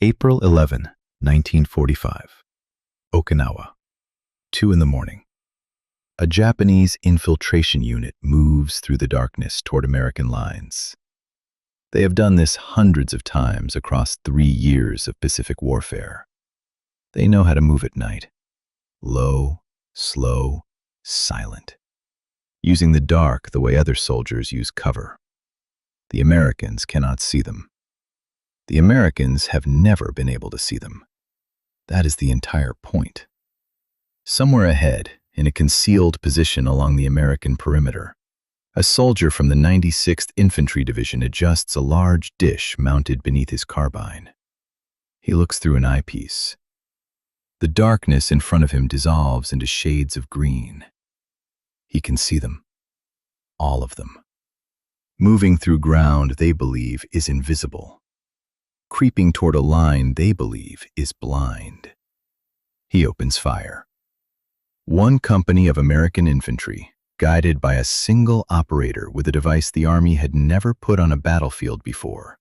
April 11, 1945. Okinawa. 2 in the morning. A Japanese infiltration unit moves through the darkness toward American lines. They have done this hundreds of times across 3 years of Pacific warfare. They know how to move at night. Low, slow, silent. Using the dark the way other soldiers use cover. The Americans cannot see them. The Americans have never been able to see them. That is the entire point. Somewhere ahead, in a concealed position along the American perimeter, a soldier from the 96th Infantry Division adjusts a large dish mounted beneath his carbine. He looks through an eyepiece. The darkness in front of him dissolves into shades of green. He can see them. All of them. Moving through ground they believe is invisible. Creeping toward a line they believe is blind. He opens fire. One company of American infantry, guided by a single operator with a device the Army had never put on a battlefield before,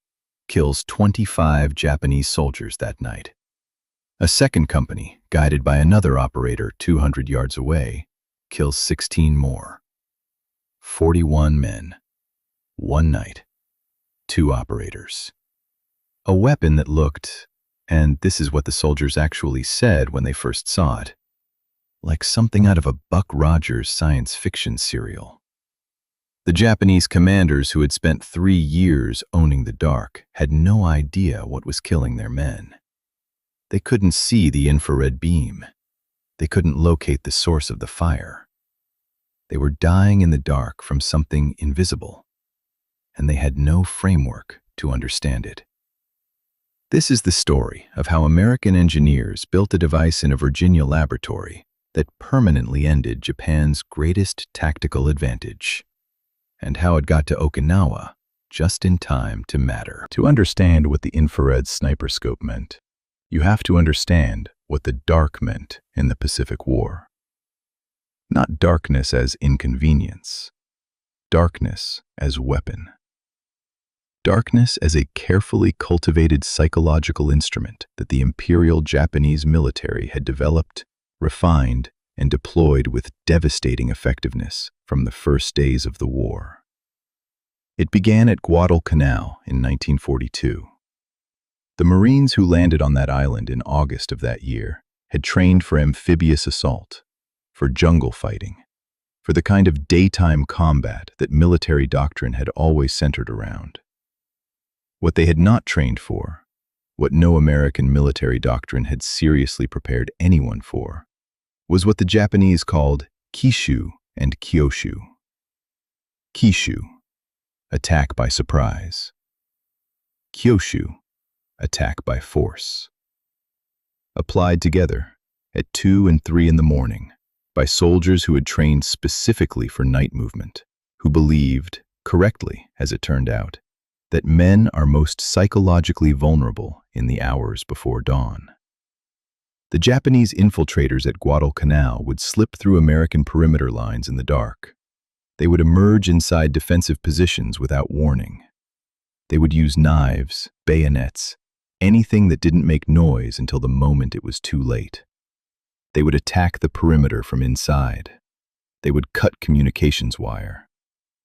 kills 25 Japanese soldiers that night. A second company, guided by another operator 200 yards away, kills 16 more. 41 men. One night. 2 operators. A weapon that looked, and this is what the soldiers actually said when they first saw it, like something out of a Buck Rogers science fiction serial. The Japanese commanders who had spent 3 years owning the dark had no idea what was killing their men. They couldn't see the infrared beam. They couldn't locate the source of the fire. They were dying in the dark from something invisible, and they had no framework to understand it. This is the story of how American engineers built a device in a Virginia laboratory that permanently ended Japan's greatest tactical advantage, and how it got to Okinawa just in time to matter. To understand what the infrared sniperscope meant, you have to understand what the dark meant in the Pacific War. Not darkness as inconvenience, darkness as weapon. Darkness as a carefully cultivated psychological instrument that the Imperial Japanese military had developed, refined, and deployed with devastating effectiveness from the first days of the war. It began at Guadalcanal in 1942. The Marines who landed on that island in August of that year had trained for amphibious assault, for jungle fighting, for the kind of daytime combat that military doctrine had always centered around. What they had not trained for, what no American military doctrine had seriously prepared anyone for, was what the Japanese called Kishu and Kyoshu. Kishu, attack by surprise. Kyoshu, attack by force. Applied together at 2 and 3 in the morning by soldiers who had trained specifically for night movement, who believed, correctly as it turned out, that men are most psychologically vulnerable in the hours before dawn. The Japanese infiltrators at Guadalcanal would slip through American perimeter lines in the dark. They would emerge inside defensive positions without warning. They would use knives, bayonets, anything that didn't make noise until the moment it was too late. They would attack the perimeter from inside. They would cut communications wire.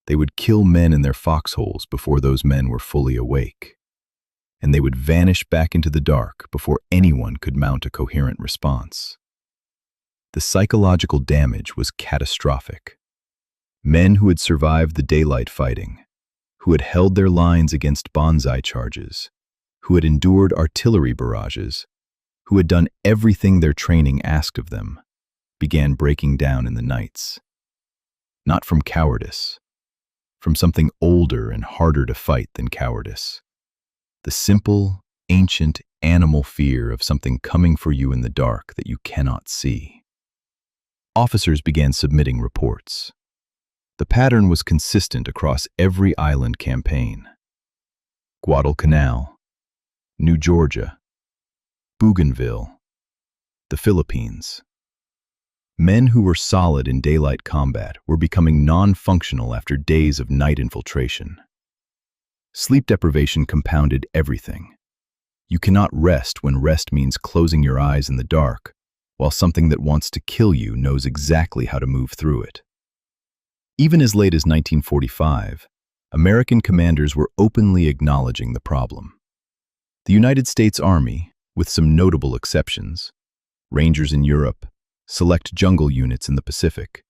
They would kill men in their foxholes before those men were fully awake. And they would vanish back into the dark before anyone could mount a coherent response. The psychological damage was catastrophic. Men who had survived the daylight fighting, who had held their lines against banzai charges, who had endured artillery barrages, who had done everything their training asked of them, began breaking down in the nights. Not from cowardice, from something older and harder to fight than cowardice. The simple, ancient, animal fear of something coming for you in the dark that you cannot see. Officers began submitting reports. The pattern was consistent across every island campaign. Guadalcanal, New Georgia, Bougainville, the Philippines. Men who were solid in daylight combat were becoming non-functional after days of night infiltration. Sleep deprivation compounded everything. You cannot rest when rest means closing your eyes in the dark, while something that wants to kill you knows exactly how to move through it. Even as late as 1945, American commanders were openly acknowledging the problem. The United States Army, with some notable exceptions, Rangers in Europe, select jungle units in the Pacific,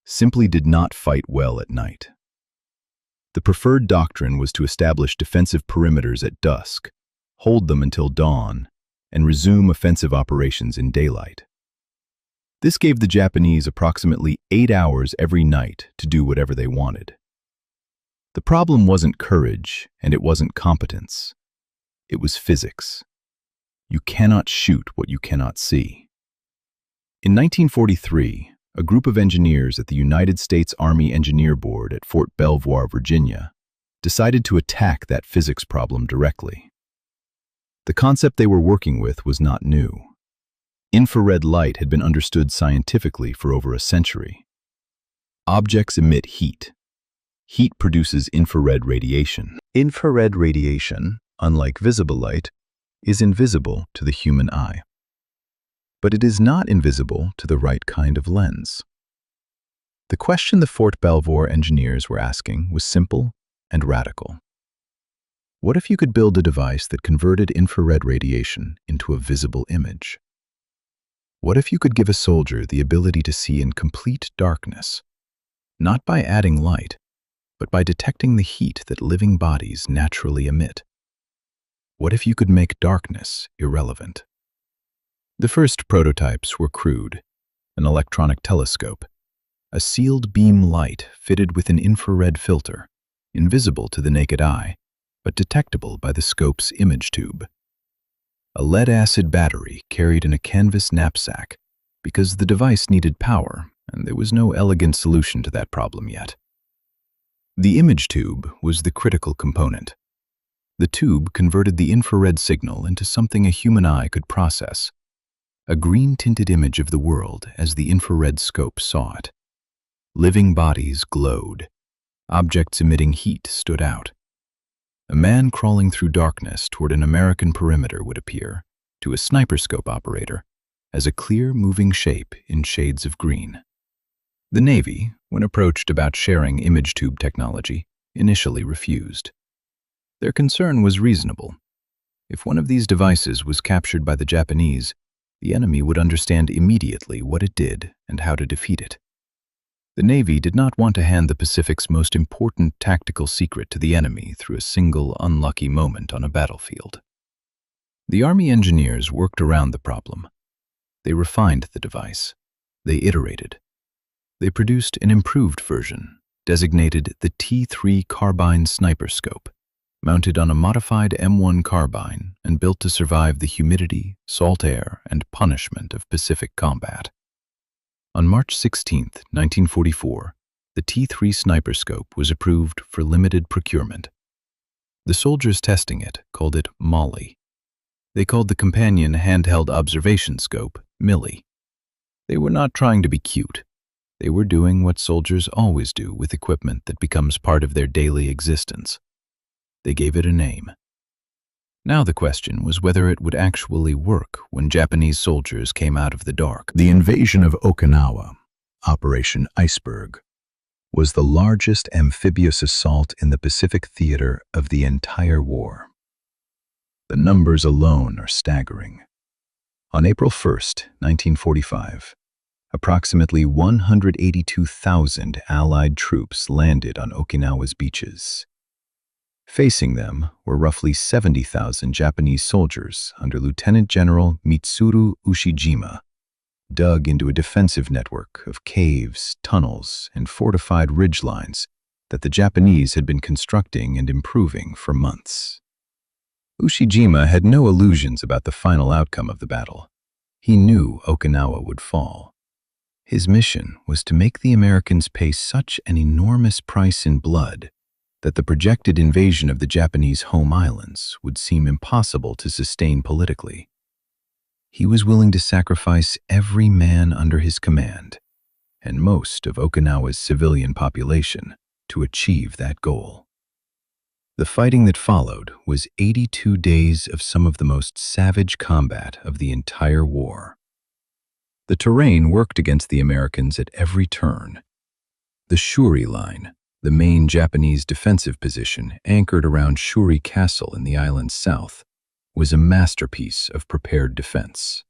simply did not fight well at night. The preferred doctrine was to establish defensive perimeters at dusk, hold them until dawn, and resume offensive operations in daylight. This gave the Japanese approximately 8 hours every night to do whatever they wanted. The problem wasn't courage, and it wasn't competence. It was physics. You cannot shoot what you cannot see. In 1943, a group of engineers at the United States Army Engineer Board at Fort Belvoir, Virginia, decided to attack that physics problem directly. The concept they were working with was not new. Infrared light had been understood scientifically for over a century. Objects emit heat. Heat produces infrared radiation. Infrared radiation, unlike visible light, is invisible to the human eye. But it is not invisible to the right kind of lens. The question the Fort Belvoir engineers were asking was simple and radical. What if you could build a device that converted infrared radiation into a visible image? What if you could give a soldier the ability to see in complete darkness, not by adding light, but by detecting the heat that living bodies naturally emit? What if you could make darkness irrelevant? The first prototypes were crude: an electronic telescope, a sealed beam light fitted with an infrared filter, invisible to the naked eye, but detectable by the scope's image tube. A lead-acid battery carried in a canvas knapsack because the device needed power, and there was no elegant solution to that problem yet. The image tube was the critical component. The tube converted the infrared signal into something a human eye could process, a green-tinted image of the world as the infrared scope saw it. Living bodies glowed. Objects emitting heat stood out. A man crawling through darkness toward an American perimeter would appear, to a sniperscope operator, as a clear, moving shape in shades of green. The Navy, when approached about sharing image tube technology, initially refused. Their concern was reasonable. If one of these devices was captured by the Japanese, the enemy would understand immediately what it did and how to defeat it. The Navy did not want to hand the Pacific's most important tactical secret to the enemy through a single unlucky moment on a battlefield. The Army engineers worked around the problem. They refined the device. They iterated. They produced an improved version, designated the T3 carbine sniper scope, mounted on a modified M1 carbine and built to survive the humidity, salt air, and punishment of Pacific combat. On March 16, 1944, the T3 sniper scope was approved for limited procurement. The soldiers testing it called it Molly. They called the companion handheld observation scope Millie. They were not trying to be cute. They were doing what soldiers always do with equipment that becomes part of their daily existence. They gave it a name. Now the question was whether it would actually work when Japanese soldiers came out of the dark. The invasion of Okinawa, Operation Iceberg, was the largest amphibious assault in the Pacific theater of the entire war. The numbers alone are staggering. On April 1, 1945, approximately 182,000 Allied troops landed on Okinawa's beaches. Facing them were roughly 70,000 Japanese soldiers under Lieutenant General Mitsuru Ushijima, dug into a defensive network of caves, tunnels, and fortified ridgelines that the Japanese had been constructing and improving for months. Ushijima had no illusions about the final outcome of the battle. He knew Okinawa would fall. His mission was to make the Americans pay such an enormous price in blood that the projected invasion of the Japanese home islands would seem impossible to sustain politically. He was willing to sacrifice every man under his command and most of Okinawa's civilian population to achieve that goal. The fighting that followed was 82 days of some of the most savage combat of the entire war. The terrain worked against the Americans at every turn. The Shuri Line, the main Japanese defensive position anchored around Shuri Castle in the island's south, was a masterpiece of prepared defense.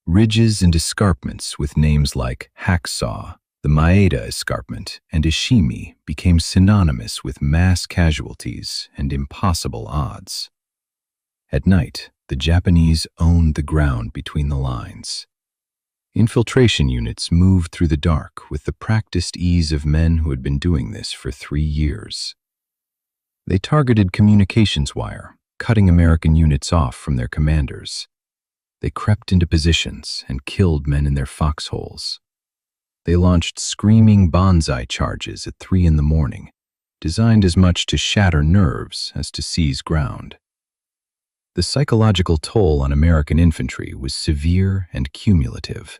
Ridges and escarpments with names like Hacksaw, the Maeda Escarpment, and Ishimi became synonymous with mass casualties and impossible odds. At night, the Japanese owned the ground between the lines. Infiltration units moved through the dark with the practiced ease of men who had been doing this for 3 years. They targeted communications wire, cutting American units off from their commanders. They crept into positions and killed men in their foxholes. They launched screaming bonsai charges at 3 in the morning, designed as much to shatter nerves as to seize ground. The psychological toll on American infantry was severe and cumulative.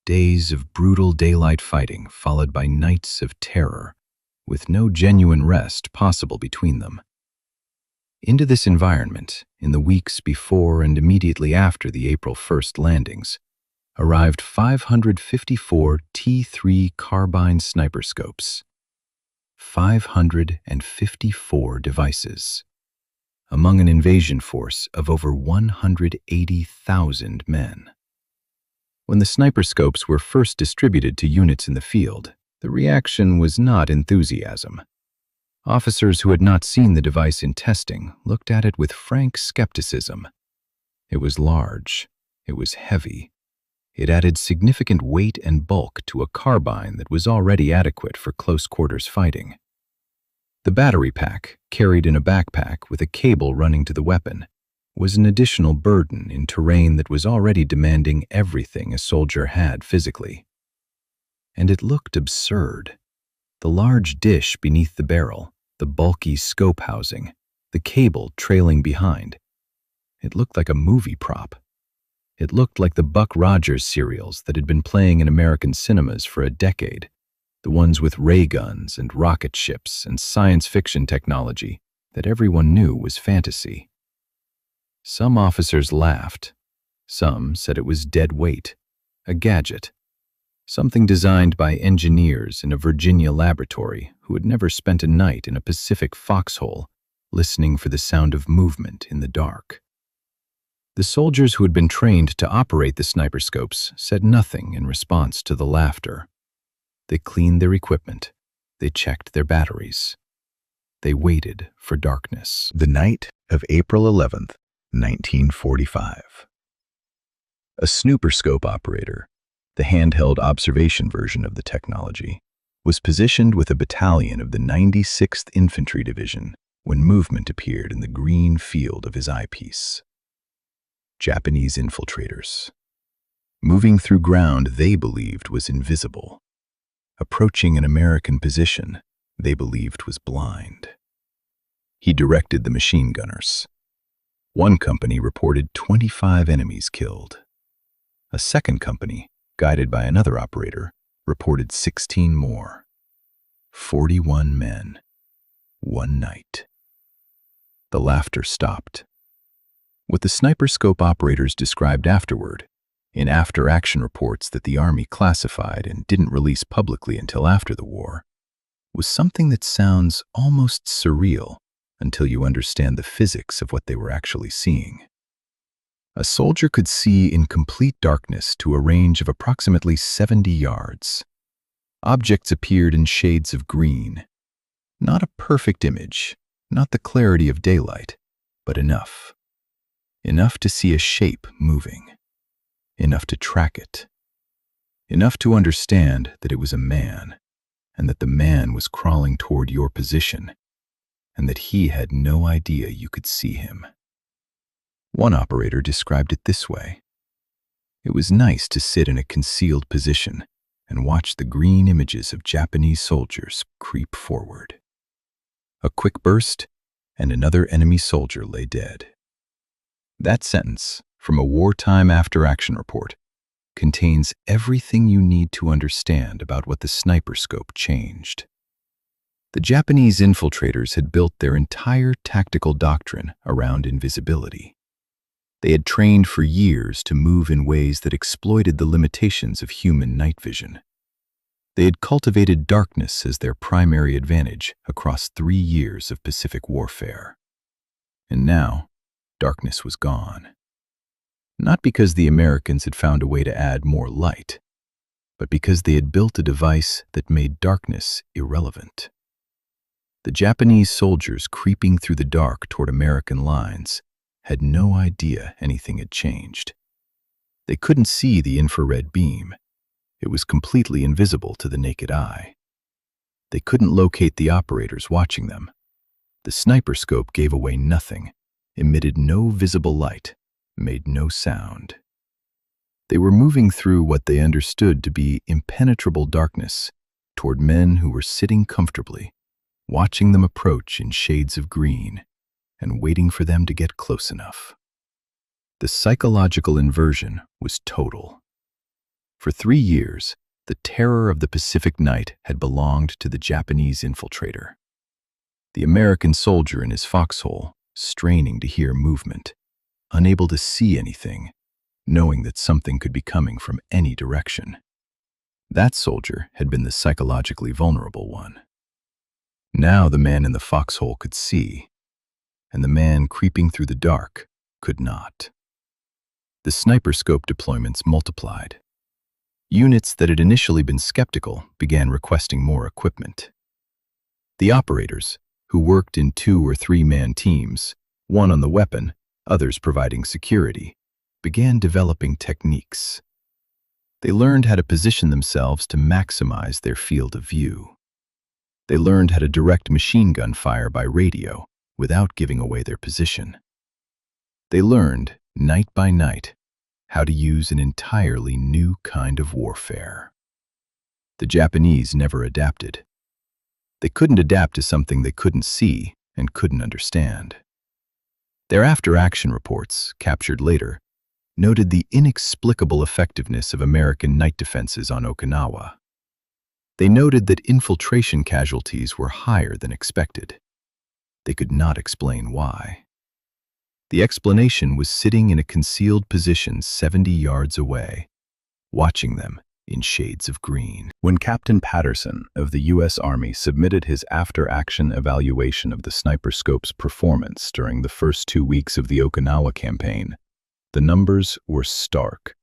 Days of brutal daylight fighting followed by nights of terror, with no genuine rest possible between them. Into this environment, in the weeks before and immediately after the April 1st landings, arrived 554 T3 carbine sniperscopes. 554 devices, among an invasion force of over 180,000 men. When the sniperscopes were first distributed to units in the field, the reaction was not enthusiasm. Officers who had not seen the device in testing looked at it with frank skepticism. It was large, it was heavy. It added significant weight and bulk to a carbine that was already adequate for close-quarters fighting. The battery pack, carried in a backpack with a cable running to the weapon, was an additional burden in terrain that was already demanding everything a soldier had physically. And it looked absurd. The large dish beneath the barrel, the bulky scope housing, the cable trailing behind. It looked like a movie prop. It looked like the Buck Rogers serials that had been playing in American cinemas for a decade, the ones with ray guns and rocket ships and science fiction technology that everyone knew was fantasy. Some officers laughed. Some said it was dead weight, a gadget, something designed by engineers in a Virginia laboratory who had never spent a night in a Pacific foxhole listening for the sound of movement in the dark. The soldiers who had been trained to operate the sniperscopes said nothing in response to the laughter. They cleaned their equipment. They checked their batteries. They waited for darkness. The night of April 11th, 1945. A sniperscope operator, the handheld observation version of the technology, was positioned with a battalion of the 96th Infantry Division when movement appeared in the green field of his eyepiece. Japanese infiltrators, moving through ground they believed was invisible, approaching an American position they believed was blind. He directed the machine gunners. One company reported 25 enemies killed. A second company, guided by another operator, reported 16 more. 41 men. One night. The laughter stopped. What the sniperscope operators described afterward, in after-action reports that the Army classified and didn't release publicly until after the war, was something that sounds almost surreal until you understand the physics of what they were actually seeing. A soldier could see in complete darkness to a range of approximately 70 yards. Objects appeared in shades of green. Not a perfect image, not the clarity of daylight, but enough. Enough to see a shape moving. Enough to track it. Enough to understand that it was a man, and that the man was crawling toward your position, and that he had no idea you could see him. One operator described it this way. It was nice to sit in a concealed position and watch the green images of Japanese soldiers creep forward. A quick burst, and another enemy soldier lay dead. That sentence, from a wartime after-action report, contains everything you need to understand about what the sniperscope changed. The Japanese infiltrators had built their entire tactical doctrine around invisibility. They had trained for years to move in ways that exploited the limitations of human night vision. They had cultivated darkness as their primary advantage across 3 years of Pacific warfare. And now, darkness was gone. Not because the Americans had found a way to add more light, but because they had built a device that made darkness irrelevant. The Japanese soldiers creeping through the dark toward American lines had no idea anything had changed. They couldn't see the infrared beam. It was completely invisible to the naked eye. They couldn't locate the operators watching them. The sniper scope gave away nothing, emitted no visible light, made no sound. They were moving through what they understood to be impenetrable darkness toward men who were sitting comfortably, watching them approach in shades of green and waiting for them to get close enough. The psychological inversion was total. For 3 years, the terror of the Pacific night had belonged to the Japanese infiltrator. The American soldier in his foxhole, straining to hear movement, unable to see anything, knowing that something could be coming from any direction. That soldier had been the psychologically vulnerable one. Now the man in the foxhole could see, and the man creeping through the dark could not. The sniper scope deployments multiplied. Units that had initially been skeptical began requesting more equipment. The operators, who worked in 2 or 3-man teams, one on the weapon, others providing security, began developing techniques. They learned how to position themselves to maximize their field of view. They learned how to direct machine gun fire by radio without giving away their position. They learned, night by night, how to use an entirely new kind of warfare. The Japanese never adapted. They couldn't adapt to something they couldn't see and couldn't understand. Their after-action reports, captured later, noted the inexplicable effectiveness of American night defenses on Okinawa. They noted that infiltration casualties were higher than expected. They could not explain why. The explanation was sitting in a concealed position 70 yards away, watching them in shades of green. When Captain Patterson of the U.S. Army submitted his after-action evaluation of the sniper scope's performance during the first 2 weeks of the Okinawa campaign, the numbers were stark.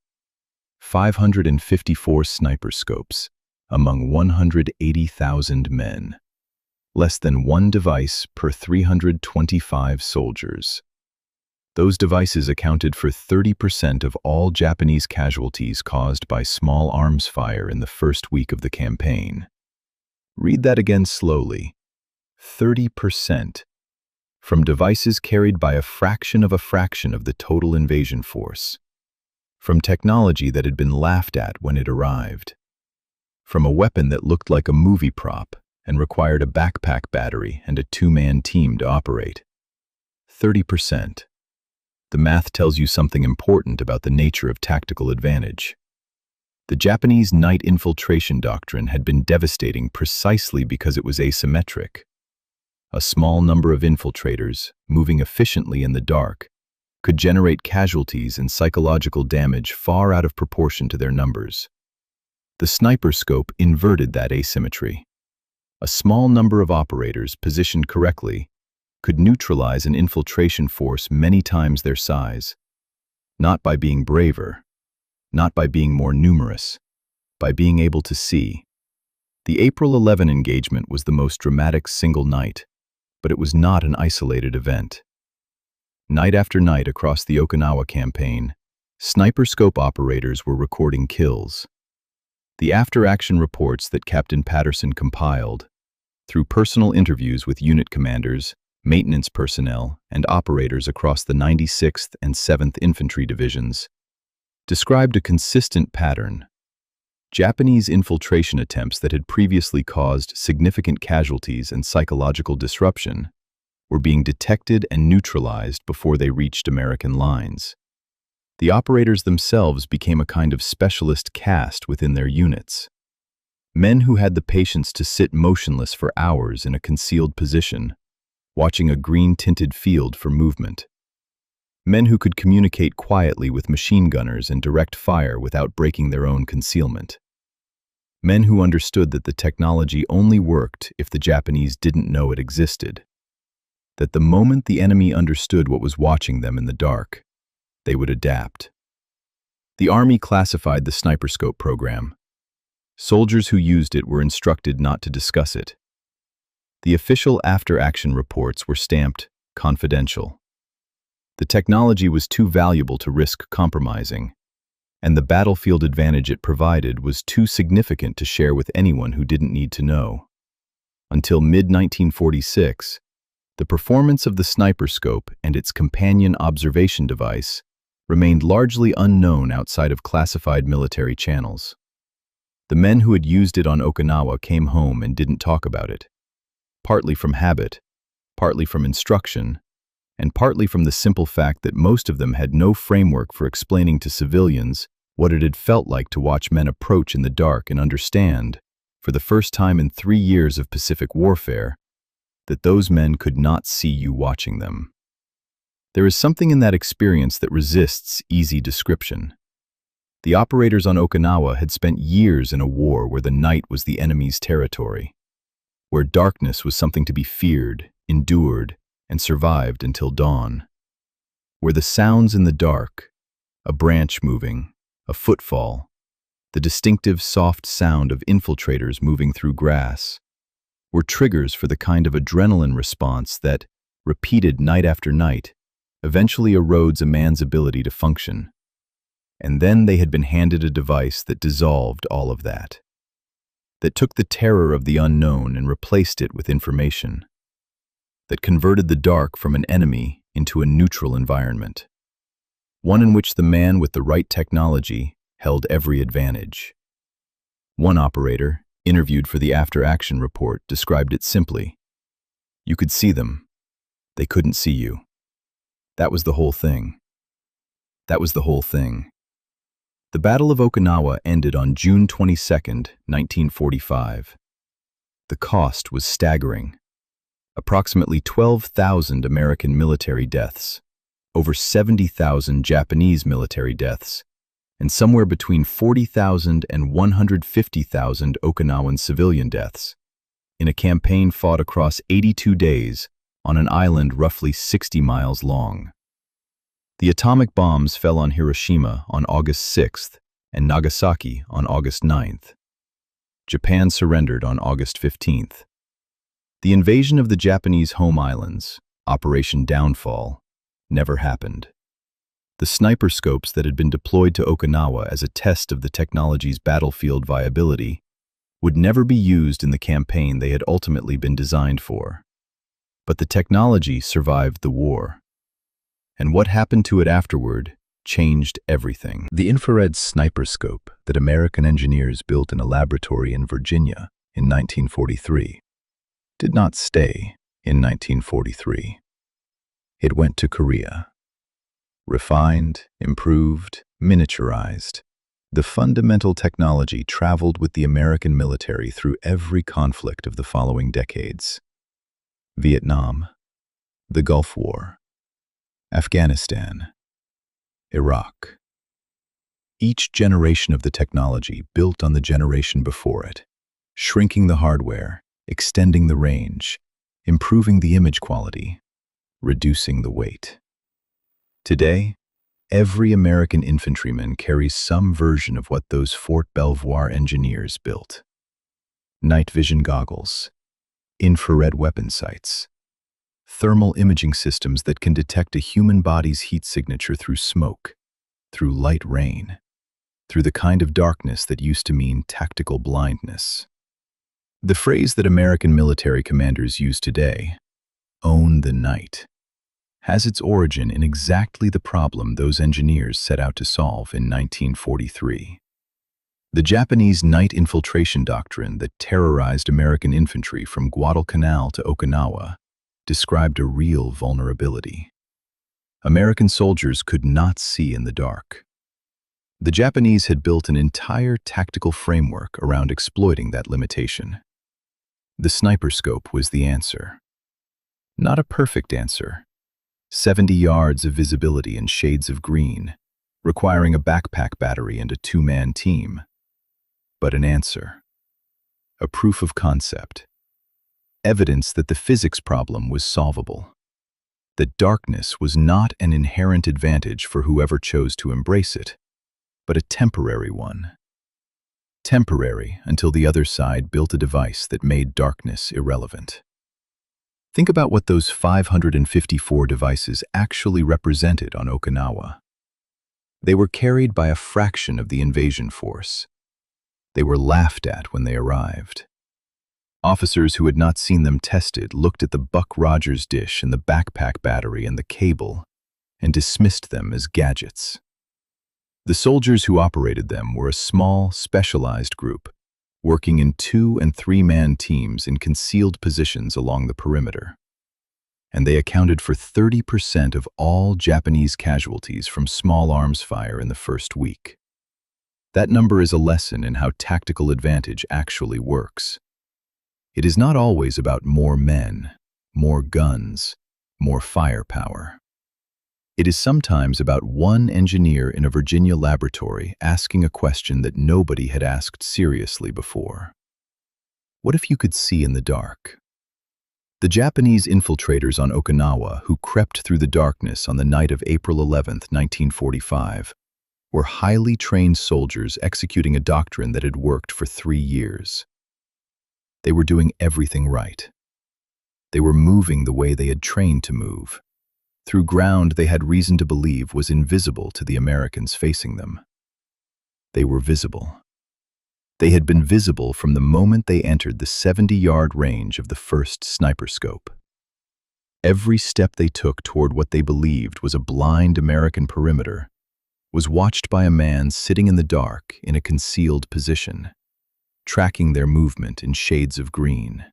554 sniper scopes among 180,000 men. Less than 1 device per 325 soldiers. Those devices accounted for 30% of all Japanese casualties caused by small arms fire in the first week of the campaign. Read that again slowly. 30%. From devices carried by a fraction of the total invasion force. From technology that had been laughed at when it arrived. From a weapon that looked like a movie prop and required a backpack battery and a 2-man team to operate. 30%. The math tells you something important about the nature of tactical advantage. The Japanese night infiltration doctrine had been devastating precisely because it was asymmetric. A small number of infiltrators, moving efficiently in the dark, could generate casualties and psychological damage far out of proportion to their numbers. The sniper scope inverted that asymmetry. A small number of operators positioned correctly could neutralize an infiltration force many times their size, not by being braver, not by being more numerous, by being able to see. The April 11 engagement was the most dramatic single night, but it was not an isolated event. Night after night across the Okinawa campaign, sniper scope operators were recording kills. The after-action reports that Captain Patterson compiled, through personal interviews with unit commanders, maintenance personnel, and operators across the 96th and 7th Infantry Divisions, described a consistent pattern. Japanese infiltration attempts that had previously caused significant casualties and psychological disruption were being detected and neutralized before they reached American lines. The operators themselves became a kind of specialist caste within their units. Men who had the patience to sit motionless for hours in a concealed position, watching a green-tinted field for movement. Men who could communicate quietly with machine gunners and direct fire without breaking their own concealment. Men who understood that the technology only worked if the Japanese didn't know it existed. That the moment the enemy understood what was watching them in the dark, they would adapt. The Army classified the sniperscope program. Soldiers who used it were instructed not to discuss it. The official after-action reports were stamped confidential. The technology was too valuable to risk compromising, and the battlefield advantage it provided was too significant to share with anyone who didn't need to know. Until mid-1946, the performance of the sniperscope and its companion observation device remained largely unknown outside of classified military channels. The men who had used it on Okinawa came home and didn't talk about it, partly from habit, partly from instruction, and partly from the simple fact that most of them had no framework for explaining to civilians what it had felt like to watch men approach in the dark and understand, for the first time in 3 years of Pacific warfare, that those men could not see you watching them. There is something in that experience that resists easy description. The operators on Okinawa had spent years in a war where the night was the enemy's territory, where darkness was something to be feared, endured, and survived until dawn, where the sounds in the dark, a branch moving, a footfall, the distinctive soft sound of infiltrators moving through grass, were triggers for the kind of adrenaline response that, repeated night after night, eventually erodes a man's ability to function. And then they had been handed a device that dissolved all of that took the terror of the unknown and replaced it with information, that converted the dark from an enemy into a neutral environment, one in which the man with the right technology held every advantage. One operator, interviewed for the after-action report, described it simply. You could see them. They couldn't see you. That was the whole thing. That was the whole thing. The Battle of Okinawa ended on June 22, 1945. The cost was staggering. Approximately 12,000 American military deaths, over 70,000 Japanese military deaths, and somewhere between 40,000 and 150,000 Okinawan civilian deaths, in a campaign fought across 82 days on an island roughly 60 miles long. The atomic bombs fell on Hiroshima on August 6th and Nagasaki on August 9th. Japan surrendered on August 15th. The invasion of the Japanese home islands, Operation Downfall, never happened. The sniperscopes that had been deployed to Okinawa as a test of the technology's battlefield viability would never be used in the campaign they had ultimately been designed for. But the technology survived the war. And what happened to it afterward changed everything. The infrared sniperscope that American engineers built in a laboratory in Virginia in 1943 did not stay in 1943. It went to Korea. Refined, improved, miniaturized, the fundamental technology traveled with the American military through every conflict of the following decades: Vietnam, the Gulf War, Afghanistan, Iraq. Each generation of the technology built on the generation before it, shrinking the hardware, extending the range, improving the image quality, reducing the weight. Today, every American infantryman carries some version of what those Fort Belvoir engineers built. Night vision goggles, infrared weapon sights, thermal imaging systems that can detect a human body's heat signature through smoke, through light rain, through the kind of darkness that used to mean tactical blindness. The phrase that American military commanders use today, "own the night," has its origin in exactly the problem those engineers set out to solve in 1943. The Japanese night infiltration doctrine that terrorized American infantry from Guadalcanal to Okinawa described a real vulnerability. American soldiers could not see in the dark. The Japanese had built an entire tactical framework around exploiting that limitation. The sniperscope was the answer. Not a perfect answer. 70 yards of visibility in shades of green, requiring a backpack battery and a two-man team. But an answer. A proof of concept. Evidence that the physics problem was solvable. That darkness was not an inherent advantage for whoever chose to embrace it, but a temporary one. Temporary until the other side built a device that made darkness irrelevant. Think about what those 554 devices actually represented on Okinawa. They were carried by a fraction of the invasion force. They were laughed at when they arrived. Officers who had not seen them tested looked at the Buck Rogers dish and the backpack battery and the cable and dismissed them as gadgets. The soldiers who operated them were a small, specialized group, working in 2- and 3-man teams in concealed positions along the perimeter. And they accounted for 30% of all Japanese casualties from small arms fire in the first week. That number is a lesson in how tactical advantage actually works. It is not always about more men, more guns, more firepower. It is sometimes about one engineer in a Virginia laboratory asking a question that nobody had asked seriously before. What if you could see in the dark? The Japanese infiltrators on Okinawa who crept through the darkness on the night of April 11, 1945, were highly trained soldiers executing a doctrine that had worked for 3 years. They were doing everything right. They were moving the way they had trained to move, through ground they had reason to believe was invisible to the Americans facing them. They were visible. They had been visible from the moment they entered the 70-yard range of the first sniperscope. Every step they took toward what they believed was a blind American perimeter was watched by a man sitting in the dark in a concealed position, tracking their movement in shades of green,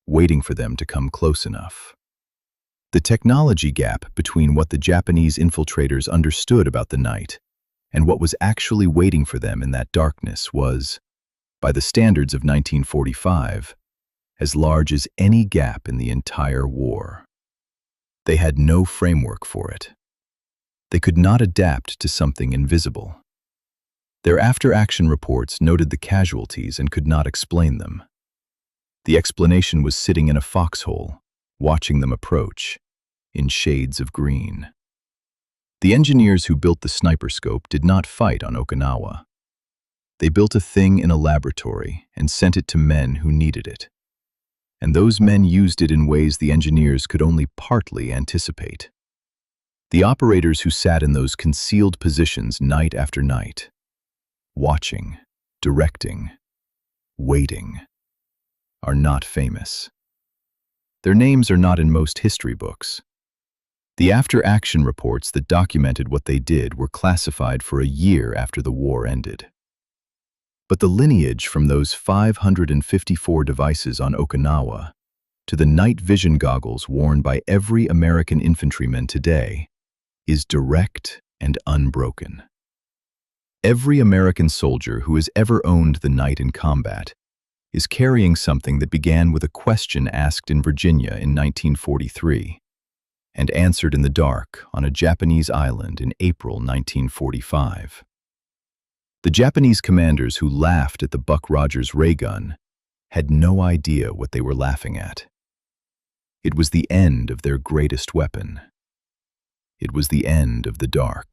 waiting for them to come close enough. The technology gap between what the Japanese infiltrators understood about the night and what was actually waiting for them in that darkness was, by the standards of 1945, as large as any gap in the entire war. They had no framework for it. They could not adapt to something invisible. Their after-action reports noted the casualties and could not explain them. The explanation was sitting in a foxhole, watching them approach, in shades of green. The engineers who built the sniperscope did not fight on Okinawa. They built a thing in a laboratory and sent it to men who needed it. And those men used it in ways the engineers could only partly anticipate. The operators who sat in those concealed positions night after night, watching, directing, waiting, are not famous. Their names are not in most history books. The after-action reports that documented what they did were classified for a year after the war ended. But the lineage from those 554 devices on Okinawa to the night vision goggles worn by every American infantryman today is direct and unbroken. Every American soldier who has ever owned the night in combat is carrying something that began with a question asked in Virginia in 1943 and answered in the dark on a Japanese island in April 1945. The Japanese commanders who laughed at the Buck Rogers ray gun had no idea what they were laughing at. It was the end of their greatest weapon. It was the end of the dark.